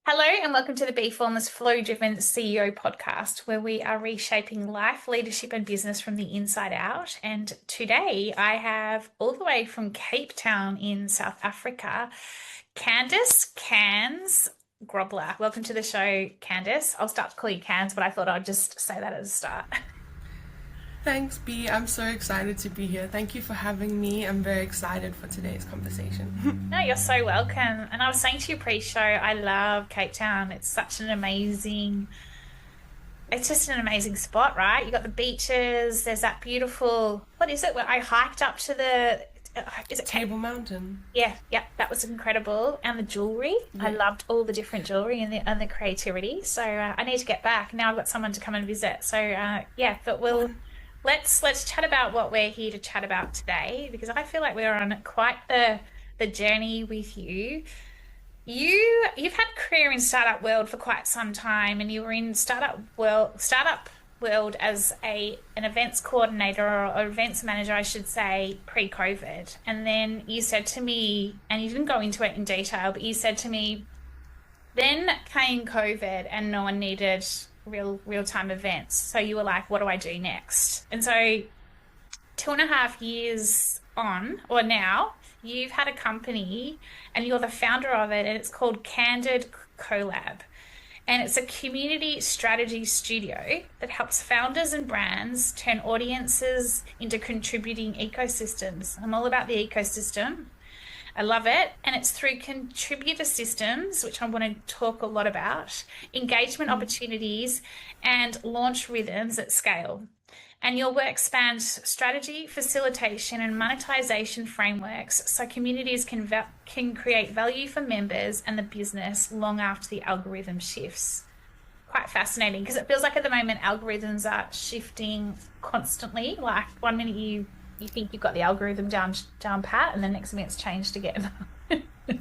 Hello, and welcome to the Be Formless Flow Driven CEO podcast, where we are reshaping life, leadership, and business from the inside out. And today I have, all the way from Cape Town in South Africa, Candice Cands Grobler. Welcome to the show, Candice. I'll start to call you Cands, but I thought I'd just say that at the start. Thanks, B. I'm so excited to be here. Thank you for having me. I'm very excited for today's conversation. No, you're so welcome. And I was saying to you pre-show, I love Cape Town. It's just an amazing spot, right? You got the beaches. There's that beautiful, what is it? Where I hiked up to is it Table Mountain. Yeah, that was incredible. And the jewelry. I Yeah. loved all the different jewelry and the creativity. So I need to get back. Now I've got someone to come and visit. So yeah, but let's chat about what we're here to chat about today, because I feel like we're on quite the journey with you. You've had a career in startup world for quite some time, and you were in startup world as an events coordinator or events manager, I should say, pre-COVID. And then you said to me, and you didn't go into it in detail, but you said to me, then came COVID and no one needed real time events. So you were like, what do I do next? And so 2.5 years on, or now, you've had a company and you're the founder of it, and it's called Candid Collab. And it's a community strategy studio that helps founders and brands turn audiences into contributing ecosystems. I'm all about the ecosystem. I love it. And it's through contributor systems, which I want to talk a lot about, engagement opportunities, and launch rhythms at scale. And your work spans strategy, facilitation, and monetization frameworks so communities can create value for members and the business long after the algorithm shifts. Quite fascinating, because it feels like at the moment algorithms are shifting constantly. Like one minute you think you've got the algorithm down pat, and the next minute it's changed again.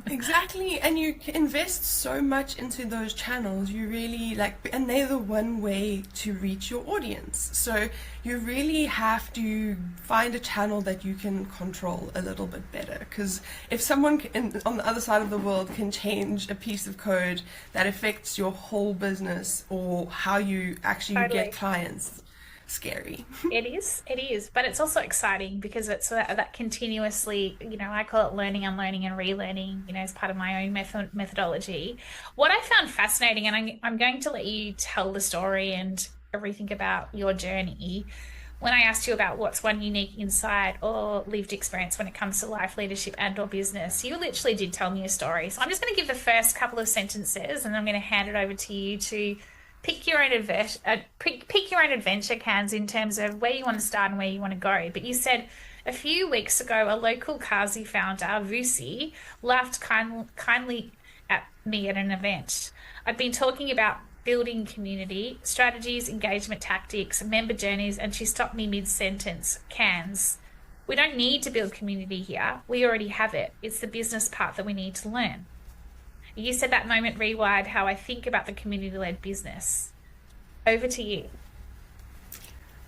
Exactly. And you invest so much into those channels. You really and they're the one way to reach your audience. So you really have to find a channel that you can control a little bit better. Because if someone on the other side of the world can change a piece of code that affects your whole business or how you actually Totally. get clients, scary. It is, but it's also exciting because it's that continuously, I call it learning, unlearning, and relearning, as part of my own methodology. What I found fascinating, and I'm going to let you tell the story and everything about your journey. When I asked you about what's one unique insight or lived experience when it comes to life, leadership, and or business, you literally did tell me a story. So I'm just going to give the first couple of sentences, and I'm going to hand it over to you to pick your own adventure, Cans, in terms of where you want to start and where you want to go. But you said a few weeks ago, a local Kazi founder, Vusi, laughed kindly at me at an event. I'd been talking about building community, strategies, engagement tactics, member journeys, and she stopped me mid-sentence. Cans, we don't need to build community here. We already have it. It's the business part that we need to learn. You said that moment rewired how I think about the community-led business. Over to you.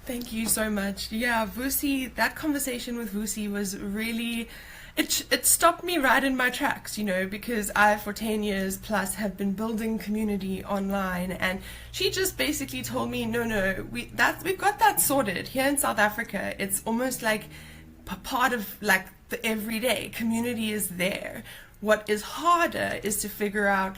Thank you so much. Yeah, Vusi, that conversation with Vusi was really, it stopped me right in my tracks, because I, for 10 years plus, have been building community online, and she just basically told me, no, we've got that sorted here in South Africa. It's almost like part of the everyday community is there. What is harder is to figure out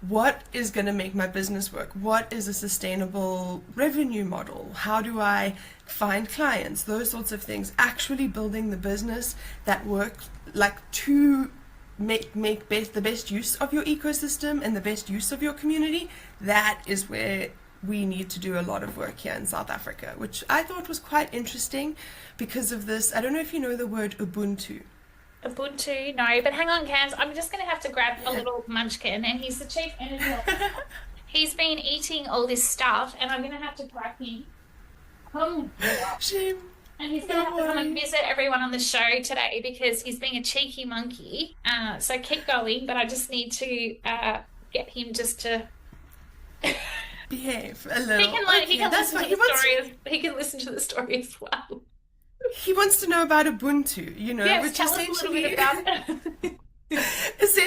what is going to make my business work? What is a sustainable revenue model? How do I find clients? Those sorts of things. Actually building the business that works to make the best use of your ecosystem and the best use of your community. That is where we need to do a lot of work here in South Africa, which I thought was quite interesting because of this. I don't know if you know the word Ubuntu. Ubuntu, no, but hang on, Cams. I'm just going to have to grab a little munchkin, and he's the chief editor. He's been eating all this stuff, and I'm going to have to grab him. Oh, Shame. and he's going to have to come and visit everyone on the show today because he's being a cheeky monkey. So keep going, but I just need to get him just to. Behave a little. He can learn. He Okay, can that's listen fine. to the story. He can listen to the story as well. He wants to know about Ubuntu, Yes, which tell us a little bit about it.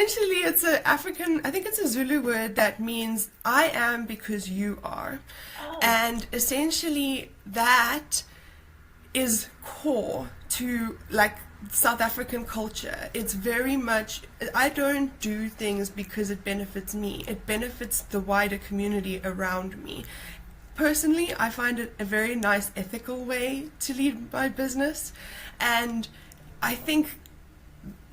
essentially, it's a African, I think it's a Zulu word that means I am because you are. Oh, And essentially, that is core to like South African culture. It's very much, I don't do things because it benefits me, it benefits the wider community around me. Personally, I find it a very nice ethical way to lead my business. And I think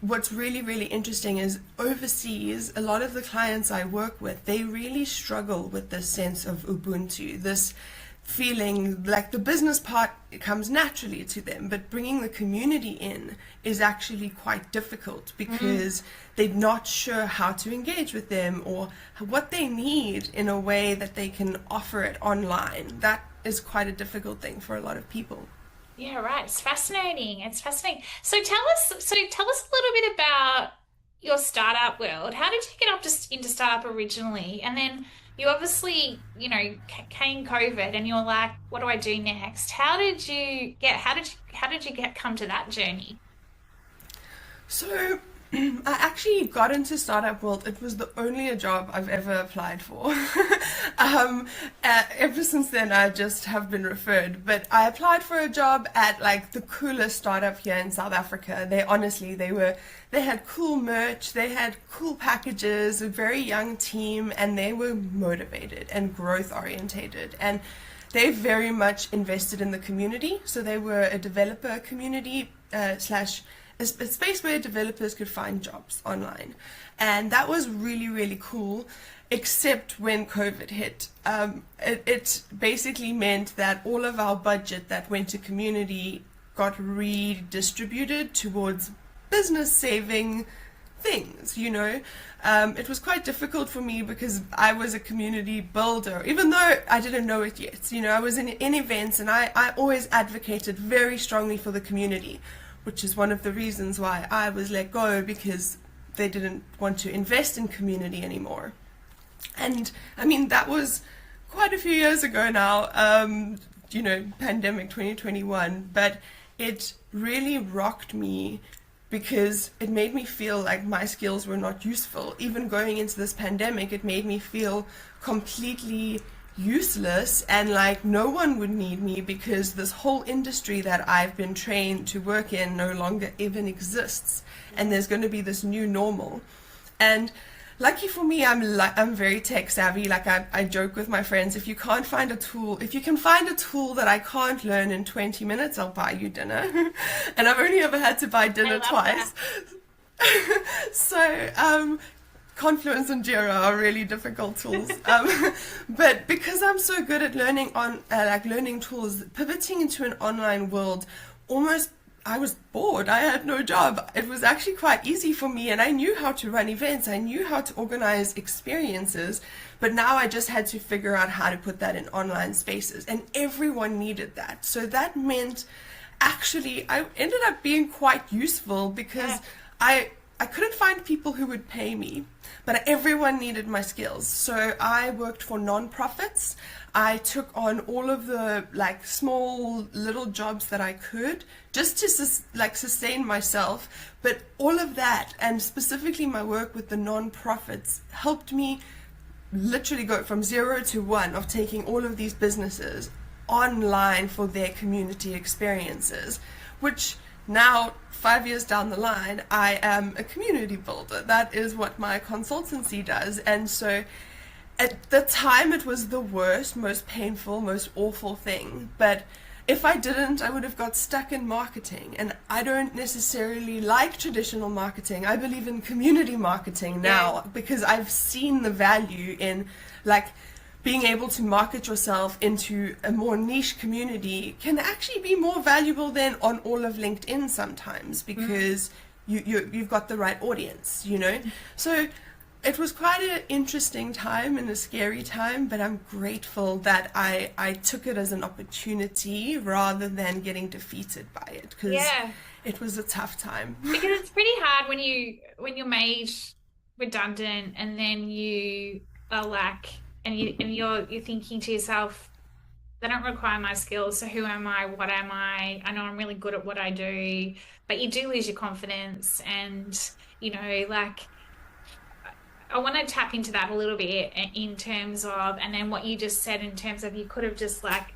what's really, really interesting is overseas, a lot of the clients I work with, they really struggle with this sense of Ubuntu, this feeling like the business part comes naturally to them, but bringing the community in is actually quite difficult mm, because they're not sure how to engage with them or what they need in a way that they can offer it online. That is quite a difficult thing for a lot of people. yeah, right. It's fascinating. It's fascinating. So tell us a little bit about your startup world. How did you get up to into startup originally? And then you obviously, came COVID and you're like, what do I do next? How did you get come to that journey? So I actually got into startup world. It was the only a job I've ever applied for. um, Ever since then, I just have been referred. But I applied for a job at like the coolest startup here in South Africa. They had cool merch, they had cool packages, a very young team, and they were motivated and growth orientated. And they very much invested in the community. So they were a developer community slash a space where developers could find jobs online. And that was really, really cool, except when COVID hit. It basically meant that all of our budget that went to community got redistributed towards business saving things, you know. It was quite difficult for me because I was a community builder, even though I didn't know it yet. You know, I was in events and I always advocated very strongly for the community, which is one of the reasons why I was let go because they didn't want to invest in community anymore. And I mean, that was quite a few years ago now, pandemic 2021, but it really rocked me because it made me feel like my skills were not useful. Even going into this pandemic, it made me feel completely useless and like no one would need me because this whole industry that I've been trained to work in no longer even exists, and there's going to be this new normal. And lucky for me, I'm very tech savvy. Like I joke with my friends, if you can find a tool that I can't learn in 20 minutes, I'll buy you dinner. And I've only ever had to buy I dinner love that. twice. So Confluence and Jira are really difficult tools. But because I'm so good at learning learning tools, pivoting into an online world, almost I was bored. I had no job. It was actually quite easy for me, and I knew how to run events. I knew how to organize experiences, but now I just had to figure out how to put that in online spaces, and everyone needed that. So that meant actually I ended up being quite useful because Yeah. I couldn't find people who would pay me, but everyone needed my skills. So I worked for non-profits. I took on all of the like small little jobs that I could just to sustain myself. But all of that, and specifically my work with the non-profits, helped me literally go from 0 to 1 of taking all of these businesses online for their community experiences, which now 5 years down the line, I am a community builder. That is what my consultancy does. And so at the time, it was the worst, most painful, most awful thing. But if I didn't, I would have got stuck in marketing. And I don't necessarily like traditional marketing. I believe in community marketing Yeah. now because I've seen the value in like being able to market yourself into a more niche community can actually be more valuable than on all of LinkedIn sometimes Mm. because you've got the right audience, you know? So it was quite an interesting time and a scary time, but I'm grateful that I took it as an opportunity rather than getting defeated by it because Yeah. it was a tough time. Because it's pretty hard when you're made redundant and then you are like and you're thinking to yourself, they don't require my skills, so who am I? What am I? I know I'm really good at what I do, but you do lose your confidence and like I want to tap into that a little bit in terms of, and then what you just said in terms of you could have just like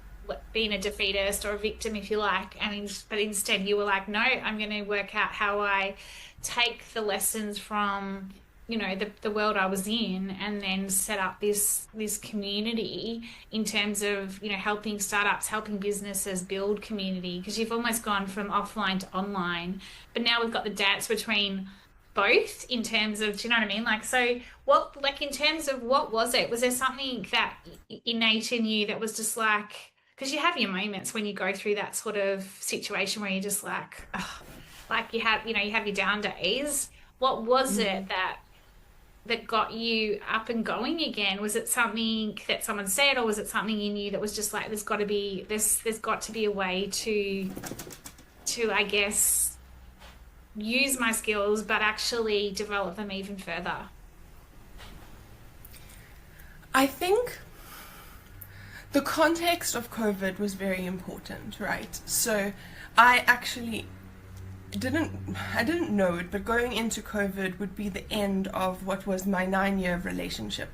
been a defeatist or a victim, if you like, but instead you were like, no, I'm going to work out how I take the lessons from the world I was in and then set up this community in terms of helping startups, helping businesses build community, because you've almost gone from offline to online, but now we've got the dance between both in terms of, do you know what I mean? Like, so what, like in terms of what was it? Was there something that innate in you that was just like, because you have your moments when you go through that sort of situation where you're just like, ugh, like you have your down days. What was it that got you up and going again? Was it something that someone said, or was it something in you that was just like, there's got to be a way to I guess use my skills but actually develop them even further? I think the context of COVID was very important, right? So I actually didn't I didn't know it, but going into COVID would be the end of what was my 9-year relationship.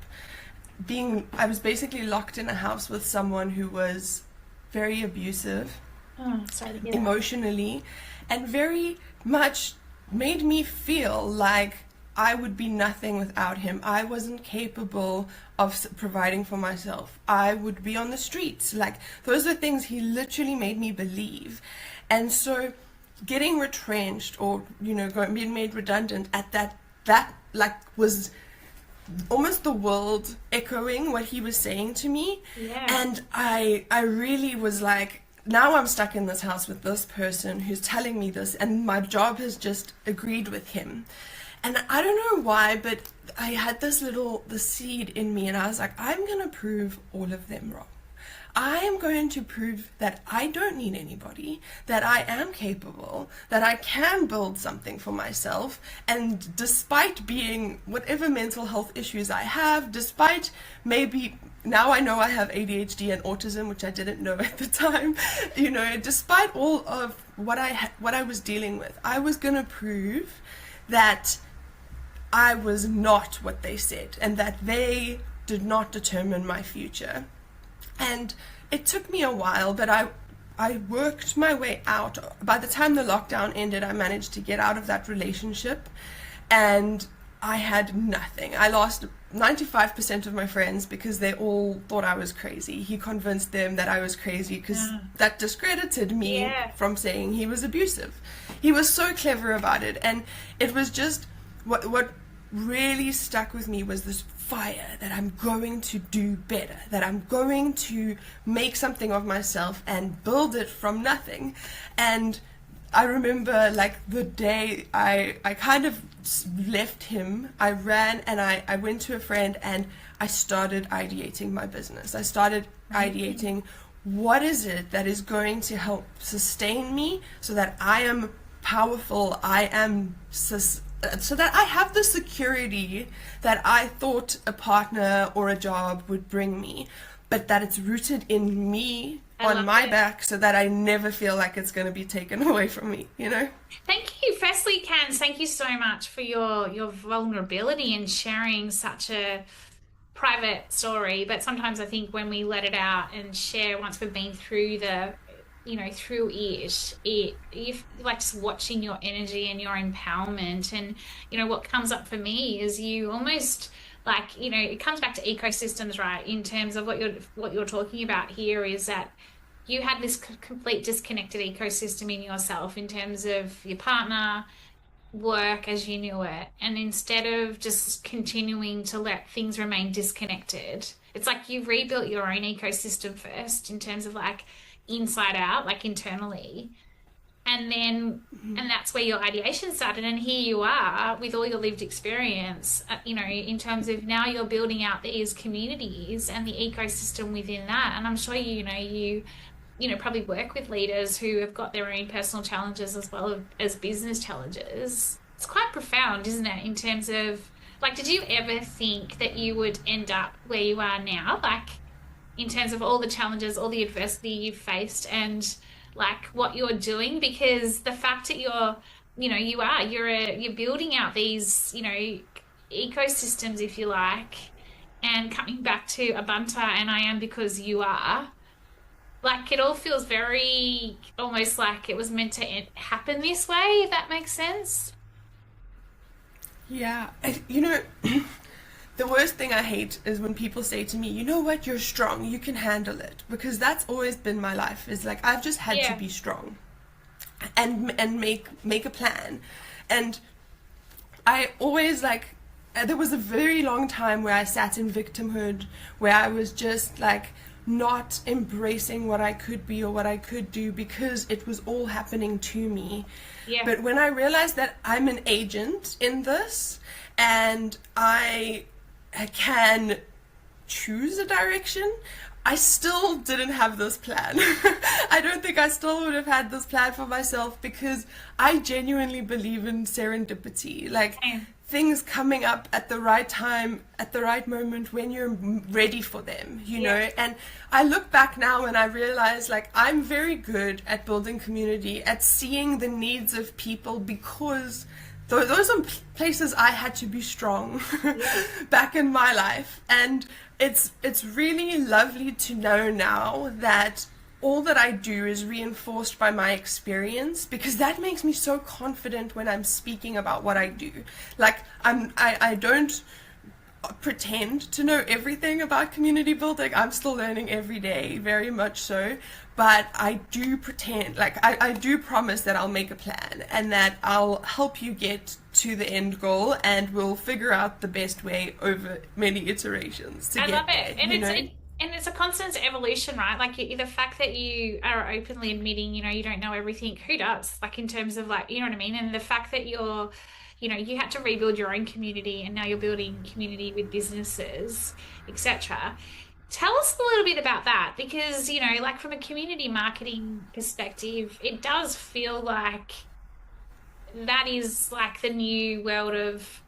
I was basically locked in a house with someone who was very abusive, Sorry to hear that. emotionally, and very much made me feel like I would be nothing without him. I wasn't capable of providing for myself. I would be on the streets. Like, those are things he literally made me believe. And so getting retrenched or, being made redundant at that like was almost the world echoing what he was saying to me. Yeah. And I really was like, now I'm stuck in this house with this person who's telling me this, and my job has just agreed with him. And I don't know why, but I had the seed in me, and I was like, I'm going to prove all of them wrong. I am going to prove that I don't need anybody, that I am capable, that I can build something for myself. And despite being whatever mental health issues I have, despite maybe now I know I have ADHD and autism, which I didn't know at the time, despite all of what I was dealing with, I was going to prove that I was not what they said and that they did not determine my future. And it took me a while, but I worked my way out. By the time the lockdown ended, I managed to get out of that relationship, and I had nothing. I lost 95% of my friends because they all thought I was crazy. He convinced them that I was crazy because that discredited me from saying he was abusive. He was so clever about it, and it was just what really stuck with me was this fire that I'm going to do better, that I'm going to make something of myself and build it from nothing. And I remember like the day I kind of left him, I ran and I went to a friend and I started ideating my business. I started ideating what is it that is going to help sustain me so that I am powerful, so that I have the security that I thought a partner or a job would bring me, but that it's rooted in me on my back so that I never feel like it's going to be taken away from me, Thank you. Firstly, Cands, thank you so much for your vulnerability and sharing such a private story. But sometimes I think when we let it out and share once we've been through through you like just watching your energy and your empowerment. And what comes up for me is you almost like it comes back to ecosystems, right? In terms of what you're talking about here is that you had this complete disconnected ecosystem in yourself in terms of your partner, work as you knew it, and instead of just continuing to let things remain disconnected, it's like you've rebuilt your own ecosystem first in terms of like inside out, like internally, and then and that's where your ideation started. And here you are with all your lived experience, in terms of now you're building out these communities and the ecosystem within that. And I'm sure you probably work with leaders who have got their own personal challenges as well as business challenges. It's quite profound, isn't it, in terms of like, did you ever think that you would end up where you are now, like in terms of all the challenges, all the adversity you've faced, and like what you're doing? Because the fact that you're building out these, ecosystems, if you like, and coming back to Ubuntu and I am because you are, like it all feels very almost like it was meant to happen this way, if that makes sense. Yeah, you know, the worst thing I hate is when people say to me, you know what, you're strong, you can handle it. Because that's always been my life, is like I've just had to Yeah. be strong and make a plan. And I always like there was a very long time where I sat in victimhood, where I was just like not embracing what I could be or what I could do because it was all happening to me. Yeah. But when I realized that I'm an agent in this and I can choose a direction, I still didn't have this plan. I don't think I still would have had this plan for myself because I genuinely believe in serendipity. Like Same. things coming up at the right time, at the right moment when you're ready for them, you Yeah. know? And I look back now and I realize like I'm very good at building community, at seeing the needs of people because those are places I had to be strong Yeah. back in my life. And it's really lovely to know now that all that I do is reinforced by my experience because that makes me so confident when I'm speaking about what I do. Like I don't pretend to know everything about community building. I'm still learning every day, very much so. But I do pretend, like I do promise that I'll make a plan and that I'll help you get to the end goal and we'll figure out the best way over many iterations to I love get there, it. And you it's know? and it's a constant evolution, right? Like the fact that you are openly admitting, you don't know everything. Who does? Like in terms of like, you know what I mean? And the fact that you had to rebuild your own community and now you're building community with businesses, etc. Tell us a little bit about that because, like from a community marketing perspective, it does feel like that is like the new world of,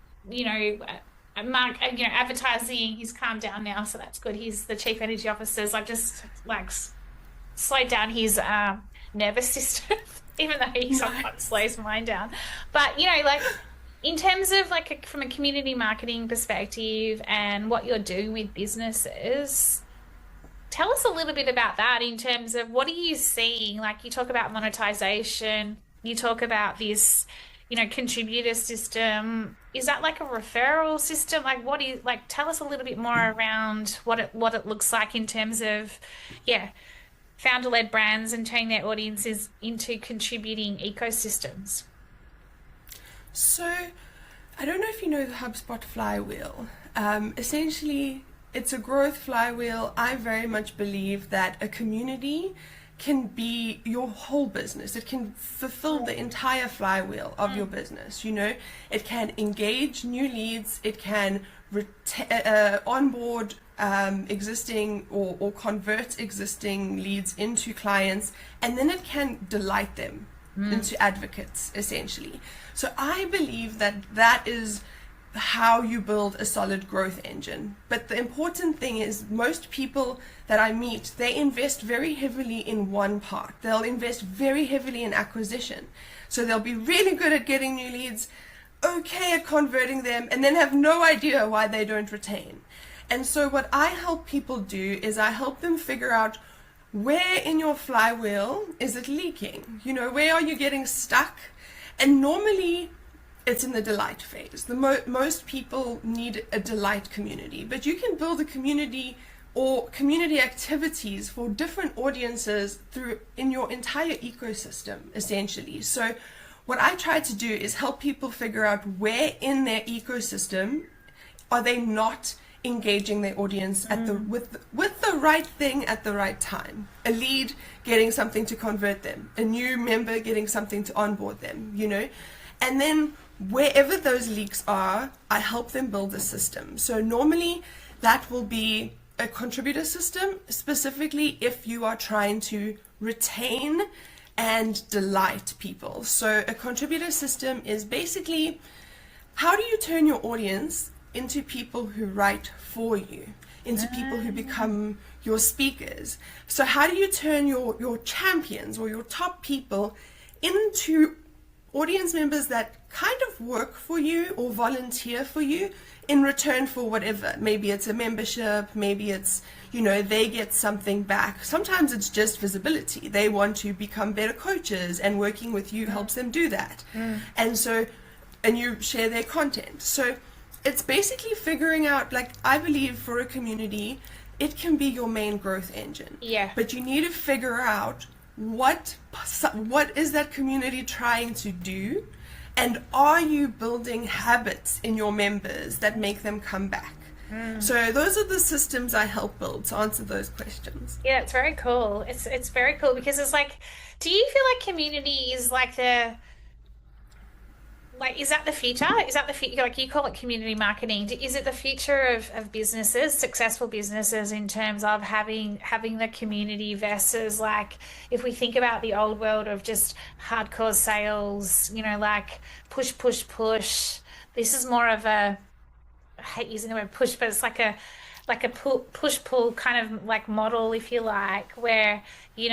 Mark, advertising. He's calmed down now, so that's good. He's the chief energy officer. So I've just like slowed down his nervous system, even though he sometimes Nice. slows mine down. But like in terms of like from a community marketing perspective and what you're doing with businesses, tell us a little bit about that in terms of what are you seeing? Like you talk about monetization, you talk about this, contributor system. Is that like a referral system? Like what is like tell us a little bit more around what it looks like in terms of, yeah, founder-led brands and turning their audiences into contributing ecosystems. So, I don't know if you know the HubSpot flywheel. Essentially, it's a growth flywheel. I very much believe that a community can be your whole business. It can fulfill the entire flywheel of your business. You know, it can engage new leads. It can onboard existing or convert existing leads into clients, and then it can delight them into advocates, essentially. So I believe that that is how you build a solid growth engine. But the important thing is most people that I meet, they invest very heavily in one part. They'll invest very heavily in acquisition. So they'll be really good at getting new leads, okay at converting them, and then have no idea why they don't retain. And so what I help people do is I help them figure out where in your flywheel is it leaking? You know, where are you getting stuck? And normally it's in the delight phase. Most people need a delight community, but you can build a community or community activities for different audiences through in your entire ecosystem, essentially. So what I try to do is help people figure out where in their ecosystem are they not engaging their audience at the with the right thing at the right time. A lead getting something to convert them, a new member getting something to onboard them, you know. And then wherever those leaks are, I help them build a system. So normally that will be a contributor system, specifically if you are trying to retain and delight people. So a contributor system is basically how do you turn your audience into people who write for you, into people who become your speakers. So how do you turn your champions or your top people into audience members that kind of work for you or volunteer for you in return for whatever. Maybe it's a membership, maybe it's, they get something back. Sometimes it's just visibility. They want to become better coaches, and working with you helps them do that. And you share their content. So it's basically figuring out, like, I believe for a community, it can be your main growth engine. Yeah. But you need to figure out what is that community trying to do, and are you building habits in your members that make them come back? So those are the systems I help build to answer those questions. Yeah, it's very cool. It's very cool because it's like, do you feel like community is like is that the future? Is that the future? Like, you call it community marketing. Is it the future of businesses, successful businesses, in terms of having the community versus, like, if we think about the old world of just hardcore sales, like push, push, push. This is more of a, I hate using the word push, but it's like a push pull kind of like model, if you like, where you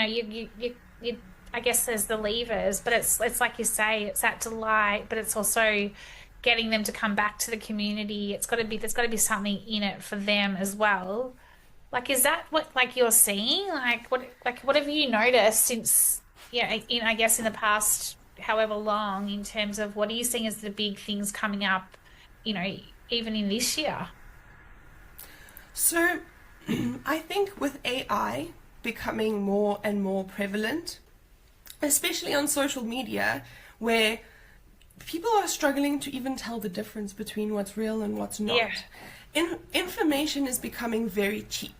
I guess there's the levers, but it's like you say, it's that delight, but it's also getting them to come back to the community. There's got to be something in it for them as well. Like, is that what, like, you're seeing? What have you noticed since, I guess in the past however long, in terms of what are you seeing as the big things coming up, even in this year? So I think with AI becoming more and more prevalent, especially on social media, where people are struggling to even tell the difference between what's real and what's not. Yeah. Information is becoming very cheap.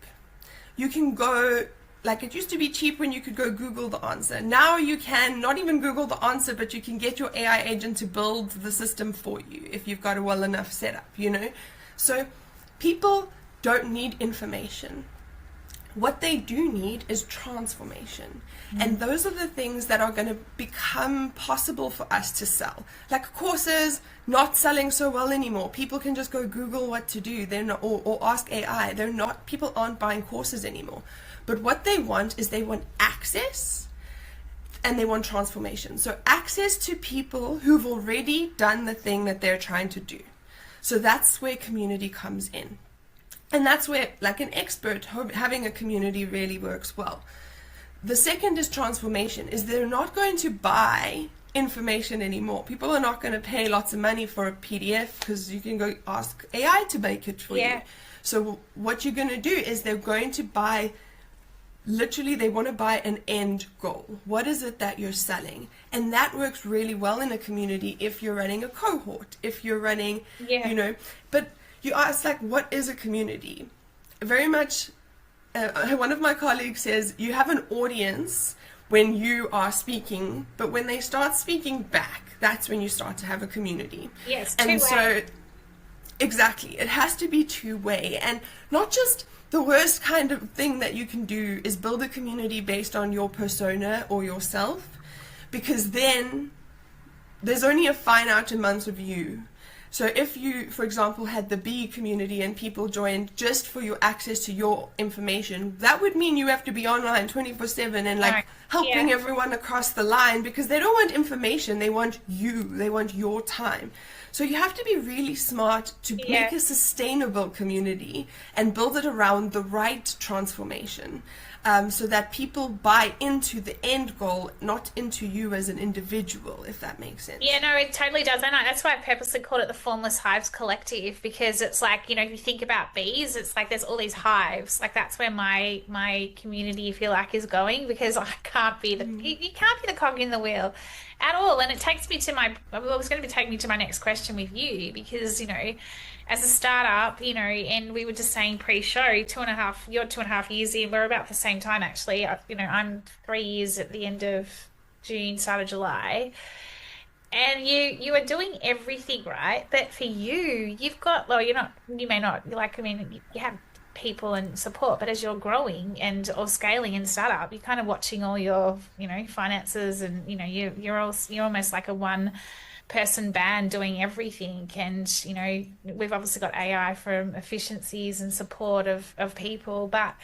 You can go, like, it used to be cheap when you could go Google the answer. Now you can not even Google the answer, but you can get your AI agent to build the system for you if you've got a well enough setup, So people don't need information. What they do need is transformation. And those are the things that are going to become possible for us to sell. Like courses, not selling so well anymore. People can just go Google what to do. They're not, or ask AI. People aren't buying courses anymore. But what they want is they want access, and they want transformation. So access to people who've already done the thing that they're trying to do. So that's where community comes in. And that's where, like, an expert, having a community really works well. The second is transformation, is they're not going to buy information anymore. People are not going to pay lots of money for a PDF because you can go ask AI to make it for you. So what you're going to do is they're going to buy, literally they want to buy an end goal. What is it that you're selling? And that works really well in a community if you're running a cohort, if you're running, but you ask, like, what is a community? Very much, one of my colleagues says, you have an audience when you are speaking, but when they start speaking back, that's when you start to have a community. Yes, and two-way. So, exactly, it has to be two-way, and not just the worst kind of thing that you can do is build a community based on your persona or yourself, because then there's only a finite amount of you. So if you, for example, had the B community and people joined just for your access to your information, that would mean you have to be online 24/7 and, like, helping everyone across the line, because they don't want information, they want you, they want your time. So you have to be really smart to make a sustainable community and build it around the right transformation. So that people buy into the end goal, not into you as an individual, if that makes sense. Yeah, no, it totally does. I know. That's why I purposely called it the Formless Hives Collective, because it's like, if you think about bees, it's like there's all these hives. Like, that's where my community, if you like, is going, because I can't be you can't be the cog in the wheel at all. And it takes me to it's going to be taking me to my next question with you, because, as a startup, and we were just saying pre-show, you're 2.5 years in, we're about the same time, actually. I'm 3 years at the end of June, start of July. And you are doing everything, right? But for you've got, well, you may not, like, you have people and support, but as you're growing or scaling in startup, you're kind of watching all your, finances, and, you're almost like a one person band doing everything. And we've obviously got AI for efficiencies and support of people, but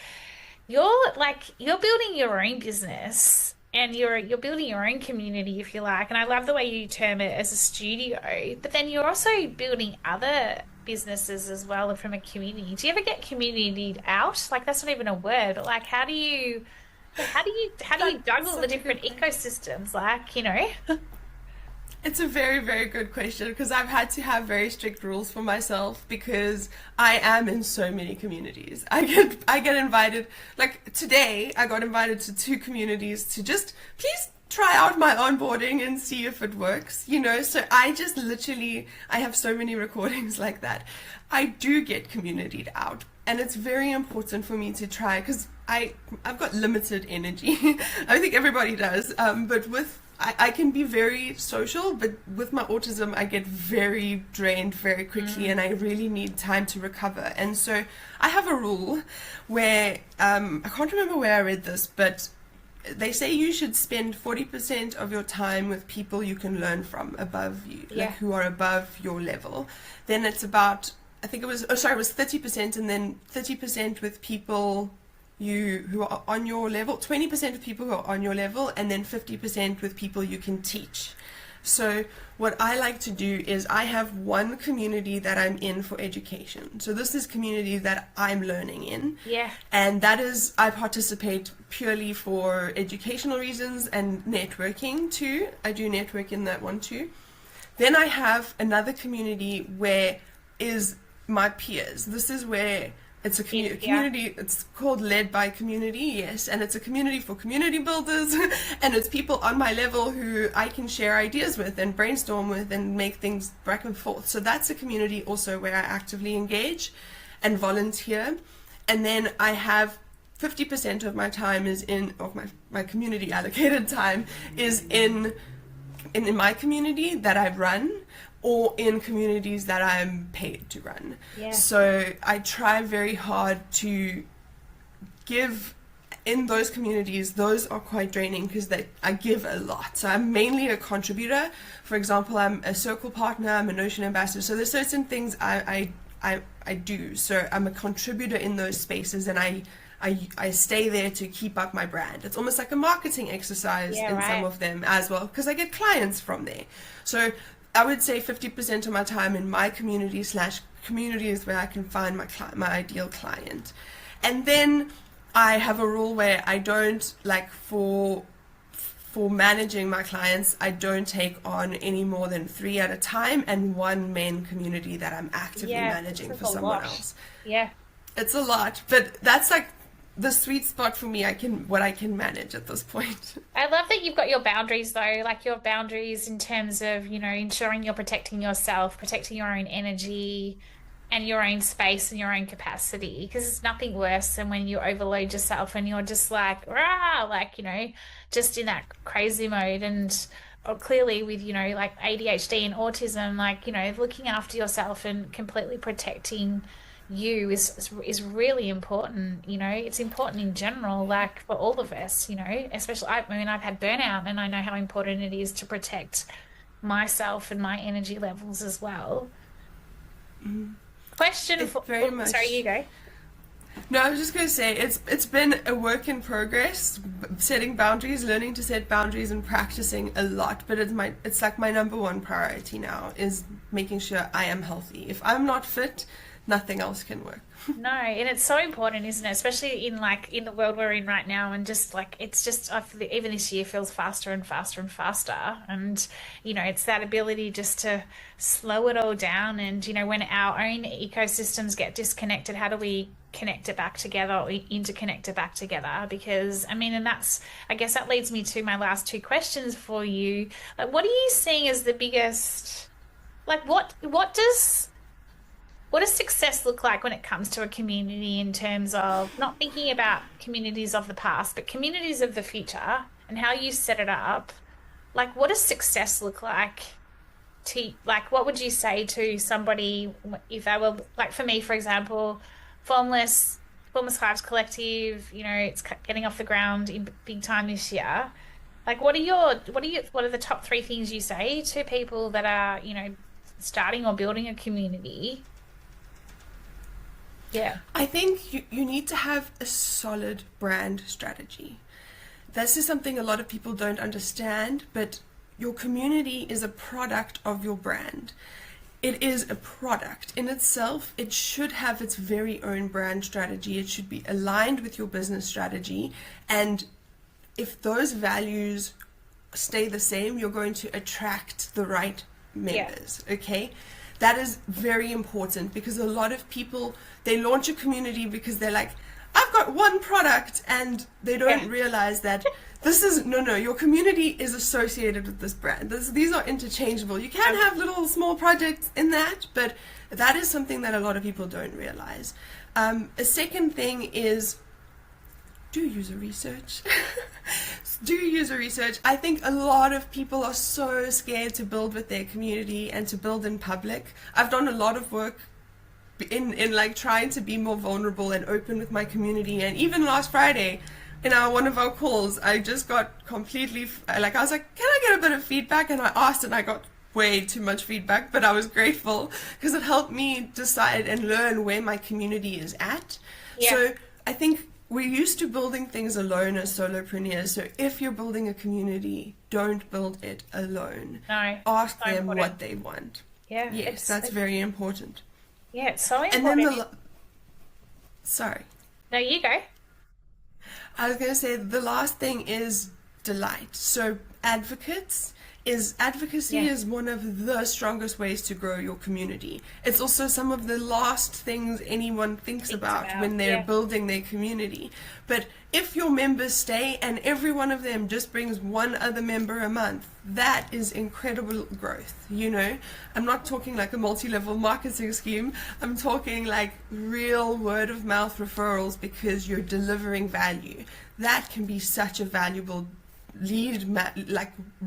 you're building your own business and you're building your own community, if you like. And I love the way you term it as a studio, but then you're also building other businesses as well from a community. Do you ever get community out? Like that's not even a word, but like how do you That's juggle the such a different good point. ecosystems? Like, you know? It's a very, very good question because I've had to have very strict rules for myself because I am in so many communities. I get invited, like today I got invited to two communities to just please try out my onboarding and see if it works, you know. So I just literally I have so many recordings like that. I do get communitied out and it's very important for me to try because I've got limited energy. I think everybody does, but I can be very social, but with my autism, I get very drained very quickly, and I really need time to recover. And so I have a rule where I can't remember where I read this, but they say you should spend 40% of your time with people you can learn from above you, like Yeah. who are above your level. Then it's about, I think it was, oh sorry, it was 30%, and then 30% with people who are on your level, 20% with people who are on your level, and then 50% with people you can teach. So what I like to do is I have one community that I'm in for education. So this is community that I'm learning in. Yeah. And that is, I participate purely for educational reasons and networking too. I do network in that one too. Then I have another community where is my peers. This is where it's a Yeah. community, it's called Led by Community, yes, and it's a community for community builders, and it's people on my level who I can share ideas with and brainstorm with and make things back and forth. So that's a community also where I actively engage and volunteer. And then I have 50% of my time is of my community allocated time is in my community that I run or in communities that I'm paid to run. Yeah. So I try very hard to give in those communities. Those are quite draining because I give a lot. So I'm mainly a contributor. For example, I'm a circle partner, I'm a Notion ambassador. So there's certain things I do. So I'm a contributor in those spaces, and I stay there to keep up my brand. It's almost like a marketing exercise Yeah, in some right. of them as well, because I get clients from there. So I would say 50% of my time in my community / community is where I can find my ideal client. And then I have a rule where I don't, like, for managing my clients, I don't take on any more than 3 at a time, and one main community that I'm actively Yeah. This managing is for a someone lot. else. Yeah. It's a lot, but that's like the sweet spot for me. What I can manage at this point. I love that you've got your boundaries though, like your boundaries in terms of, you know, ensuring you're protecting yourself, protecting your own energy and your own space and your own capacity. Because it's nothing worse than when you overload yourself and you're just like, rah, like, you know, just in that crazy mode. And or clearly with, you know, like ADHD and autism, like, you know, looking after yourself and completely protecting you is really important. You know, it's important in general, like for all of us, you know, especially I mean I've had burnout and I know how important it is to protect myself and my energy levels as well. Question It for very oh, sorry, much. you go. No, I was just going to say it's been a work in progress, setting boundaries, learning to set boundaries, and practicing a lot. But it's like my number one priority now is making sure I am healthy. If I'm not fit, nothing else can work. No, and it's so important, isn't it? Especially in like in the world we're in right now, and just like it's just I feel even this year feels faster and faster and faster, and you know it's that ability just to slow it all down, and you know when our own ecosystems get disconnected, how do we connect it back together or interconnect it back together? Because I mean, and that's I guess that leads me to my last two questions for you. Like, what are you seeing as the biggest? Like, what does success look like when it comes to a community in terms of not thinking about communities of the past, but communities of the future and how you set it up? Like, what does success look like to, like, what would you say to somebody if they were, like, for me, for example, Formless, Formless Hives Collective, you know, it's getting off the ground in big time this year. Like, what are the top three things you say to people that are, you know, starting or building a community? Yeah. I think you need to have a solid brand strategy. this is something a lot of people don't understand, but your community is a product of your brand. It is a product in itself. It should have its very own brand strategy. It should be aligned with your business strategy. And if those values stay the same, you're going to attract the right members. Okay? That is very important, because a lot of people, they launch a community because they're like, I've got one product, and they don't realize that this is, no, your community is associated with this brand. These are interchangeable. You can have little small projects in that, but that is something that a lot of people don't realize. A second thing is, do user research. Do user research. I think a lot of people are so scared to build with their community and to build in public. I've done a lot of work in like trying to be more vulnerable and open with my community. And even last Friday in one of our calls, I just got completely like, I was like, can I get a bit of feedback? And I asked, and I got way too much feedback, but I was grateful because it helped me decide and learn where my community is at. So I think we're used to building things alone as solopreneurs. So if you're building a community, don't build it alone. No, ask so them important. what they want. Yes, that's very important. Yeah, it's so important. And then sorry. No, you go. I was going to say the last thing is delight. So advocacy is one of the strongest ways to grow your community. It's also some of the last things anyone thinks about when they're building their community. But if your members stay and every one of them just brings one other member a month, that is incredible growth. You know, I'm not talking like a multi-level marketing scheme. I'm talking like real word of mouth referrals because you're delivering value. That can be such a valuable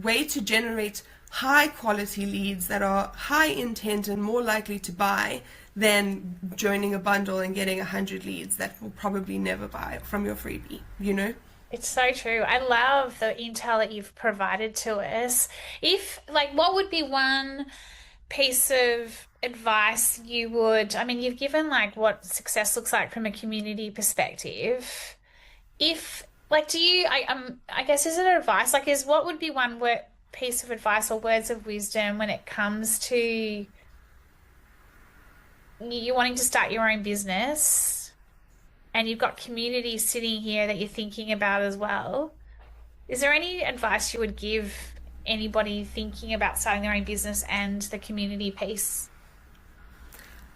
way to generate high quality leads that are high intent and more likely to buy than joining a bundle and getting 100 leads that will probably never buy from your freebie, you know? It's so true. I love the intel that you've provided to us. What would be one piece of advice you've given like what success looks like from a community perspective. I guess, is it advice? What would be one piece of advice or words of wisdom when it comes to you wanting to start your own business and you've got community sitting here that you're thinking about as well? Is there any advice you would give anybody thinking about starting their own business and the community piece?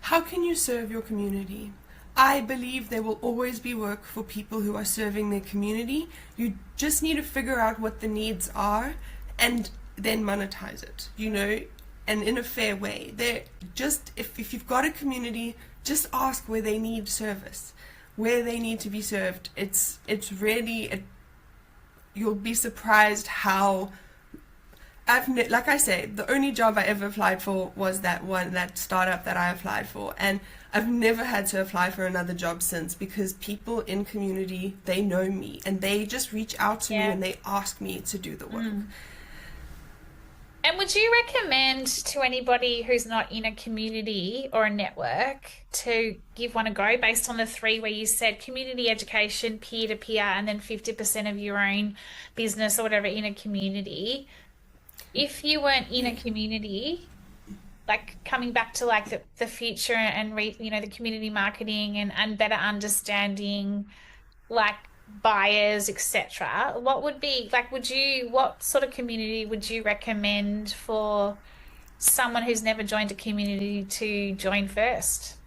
How can you serve your community? I believe there will always be work for people who are serving their community. You just need to figure out what the needs are and then monetize it, you know, and in a fair way. If you've got a community, just ask where they need service, where they need to be served. It's really, you'll be surprised how, like I say, the only job I ever applied for was that startup that I applied for. And I've never had to apply for another job since, because people in community, they know me and they just reach out to me and they ask me to do the work. And would you recommend to anybody who's not in a community or a network to give one a go based on the three where you said community education, peer-to-peer, and then 50% of your own business or whatever in a community? If you weren't in a community, like coming back to like the future and the community marketing and better understanding like buyers, etc., what would be like, what sort of community would you recommend for someone who's never joined a community to join first?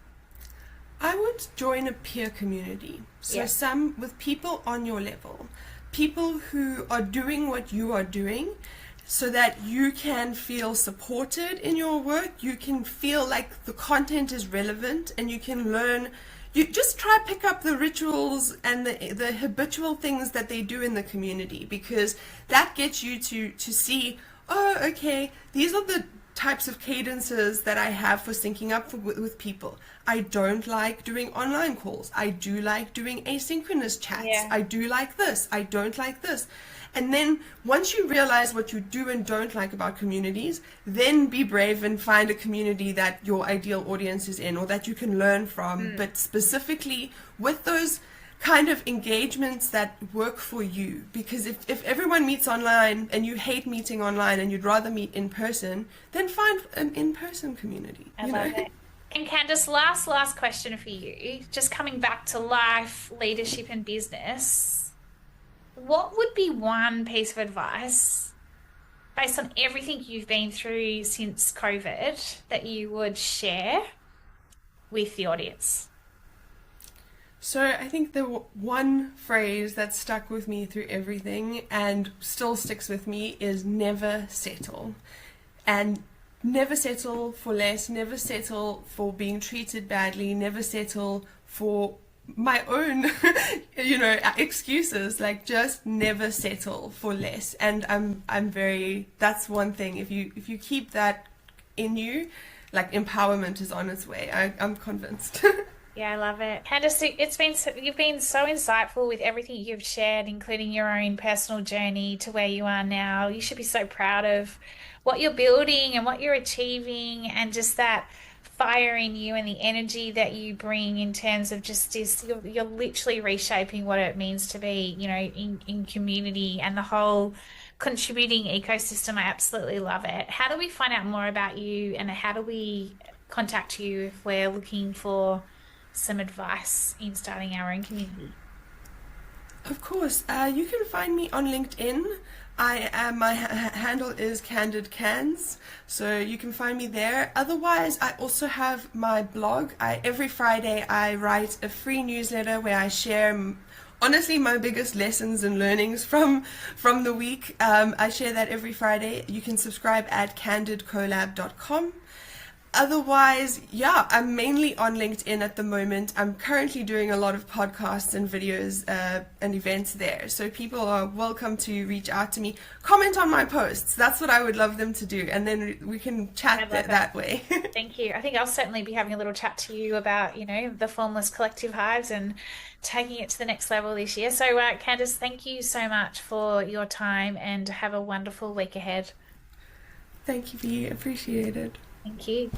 I would join a peer community. So some with people on your level, people who are doing what you are doing, so that you can feel supported in your work, you can feel like the content is relevant, and you can learn. You just try to pick up the rituals and the habitual things that they do in the community, because that gets you to see, oh, okay, these are the types of cadences that I have for syncing up with people. I don't like doing online calls. I do like doing asynchronous chats. I do like this. I don't like this. And then once you realize what you do and don't like about communities, then be brave and find a community that your ideal audience is in or that you can learn from. But specifically with those kind of engagements that work for you. Because if everyone meets online and you hate meeting online and you'd rather meet in person, then find an in-person community, I love it. And Candice, last question for you. Just coming back to life, leadership, and business, what would be one piece of advice based on everything you've been through since COVID that you would share with the audience? So I think the one phrase that stuck with me through everything and still sticks with me is never settle. And never settle for less, never settle for being treated badly, never settle for my own excuses. Like, just never settle for less. And I'm very, that's one thing, if you keep that in you, like, empowerment is on its way. I'm convinced. Yeah, I love it. Candice, you've been so insightful with everything you've shared, including your own personal journey to where you are now. You should be so proud of what you're building and what you're achieving, and just that fire in you and the energy that you bring in terms of just this. You're literally reshaping what it means to be, in community and the whole contributing ecosystem. I absolutely love it. How do we find out more about you, and how do we contact you if we're looking for some advice in starting our own community? Of course, you can find me on LinkedIn. My handle is Candid Cands, so you can find me there. Otherwise, I also have my blog. Every Friday I write a free newsletter where I share honestly my biggest lessons and learnings from the week. I share that every Friday. You can subscribe at candidcolab.com. Otherwise, yeah, I'm mainly on LinkedIn at the moment. I'm currently doing a lot of podcasts and videos and events there. So people are welcome to reach out to me, comment on my posts. That's what I would love them to do. And then we can chat that way. Thank you. I think I'll certainly be having a little chat to you about, the Formless Collective Hives and taking it to the next level this year. So, Candice, thank you so much for your time, and have a wonderful week ahead. Thank you, V. Appreciate it. Thank you.